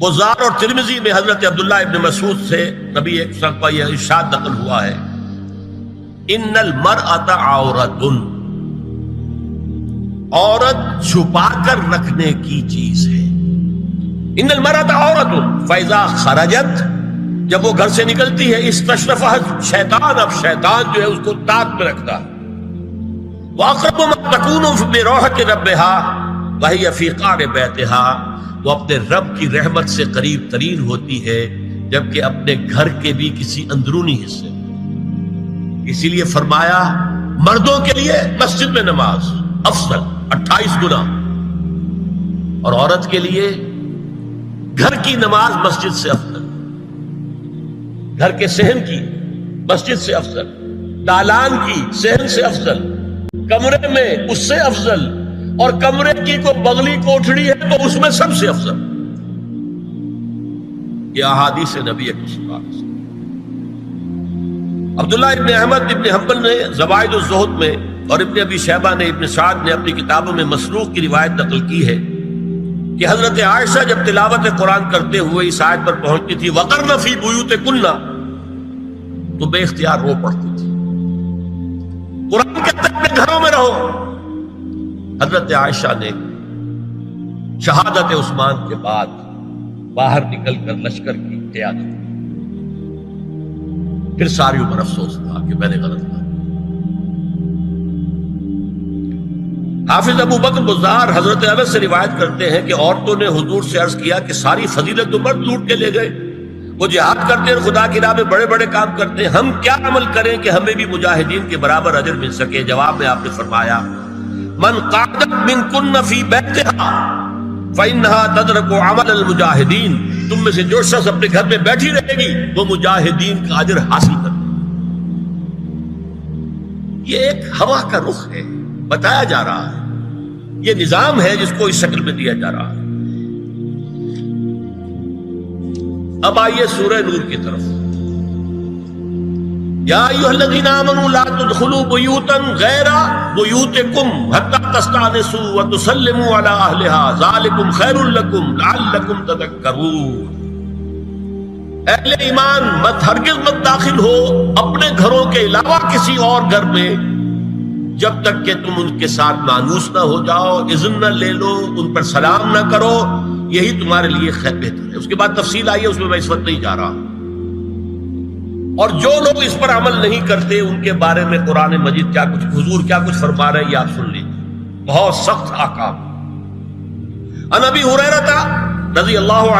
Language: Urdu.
بزار اور ترمذی میں حضرت عبداللہ ابن مسعود سے نبی ایک کا یہ ارشاد نقل ہوا ہے، ان المرأۃ عورۃ، عورت چھپا کر رکھنے کی چیز ہے۔ ان المرأۃ عورۃ فاذا خرجت، جب وہ گھر سے نکلتی ہے، استشرفها شیطان، اب شیطان جو ہے اس کو تاک میں رکھتا ہے۔ واقرب ما تکون بروحۃ ربها وهي فی قعر بیتها، وہ اپنے رب کی رحمت سے قریب ترین ہوتی ہے جبکہ اپنے گھر کے بھی کسی اندرونی حصے۔ اسی لیے فرمایا مردوں کے لیے مسجد میں نماز افضل 28 گنا، اور عورت کے لیے گھر کی نماز مسجد سے افضل، گھر کے صحن کی مسجد سے افضل، دالان کی صحن سے افضل، کمرے میں اس سے افضل، اور کمرے کی کوئی بغلی کوٹھڑی ہے تو اس میں سب سے افضل۔ یہ احادیث نبی اکرم صلی اللہ علیہ وسلم۔ عبداللہ ابن احمد ابن حنبل نے زوائد الزہد میں اور ابن ابی شیبہ نے ابن سعد نے اپنی کتابوں میں مسروق کی روایت نقل کی ہے کہ حضرت عائشہ جب تلاوت قرآن کرتے ہوئے اس آیت پر پہنچتی تھی وَقَرْنَ فِي بُيُوتِكُنَّ، تو بے اختیار رو پڑتی تھی۔ قرآن کہتا ہے اپنے گھروں میں رہو۔ حضرت عائشہ نے شہادت عثمان کے بعد باہر نکل کر لشکر کی قیادت کی، پھر ساری عمر افسوس تھا کہ میں نے غلط کیا۔ حافظ ابو بکر بزار حضرت انس سے روایت کرتے ہیں کہ عورتوں نے حضور سے عرض کیا کہ ساری فضیلت تو مرد لوٹ کے لے گئے، وہ جہاد کرتے ہیں، خدا کی راہ میں بڑے بڑے کام کرتے ہیں، ہم کیا عمل کریں کہ ہمیں بھی مجاہدین کے برابر اجر مل سکے؟ جواب میں آپ نے فرمایا من قعدت منکن فی بیتہا فإنہا تدرک عمل المجاہدین، تم میں سے جو شخص اپنے گھر میں بیٹھی رہے گی وہ مجاہدین کا اجر حاصل کر۔ یہ ایک ہوا کا رخ ہے، بتایا جا رہا ہے، یہ نظام ہے جس کو اس شکل میں دیا جا رہا ہے۔ اب آئیے سورہ نور کی طرف۔ یا ایھا الذین آمنوا لا تدخلوا بیوتا غیر بیوتکم حتی تستأنسوا وتسلموا علی اہلہا ذالکم خیر لکم لعلکم تذکرون۔ اہل ایمان ہرگز مت داخل ہو اپنے گھروں کے علاوہ کسی اور گھر میں جب تک کہ تم ان کے ساتھ مانوس نہ ہو جاؤ، اذن نہ لے لو، ان پر سلام نہ کرو، یہی تمہارے لیے خیر بہتر ہے۔ اس کے بعد تفصیل آئی ہے، اس میں میں اس وقت نہیں جا رہا۔ اور جو لوگ اس پر عمل نہیں کرتے ان کے بارے میں قرآن مجید کیا کچھ حضور کیا کچھ فرما رہے ہیں یہ آپ سن لیجیے، بہت سخت احکام۔ عن ابی ہریرہ رضی اللہ عنہ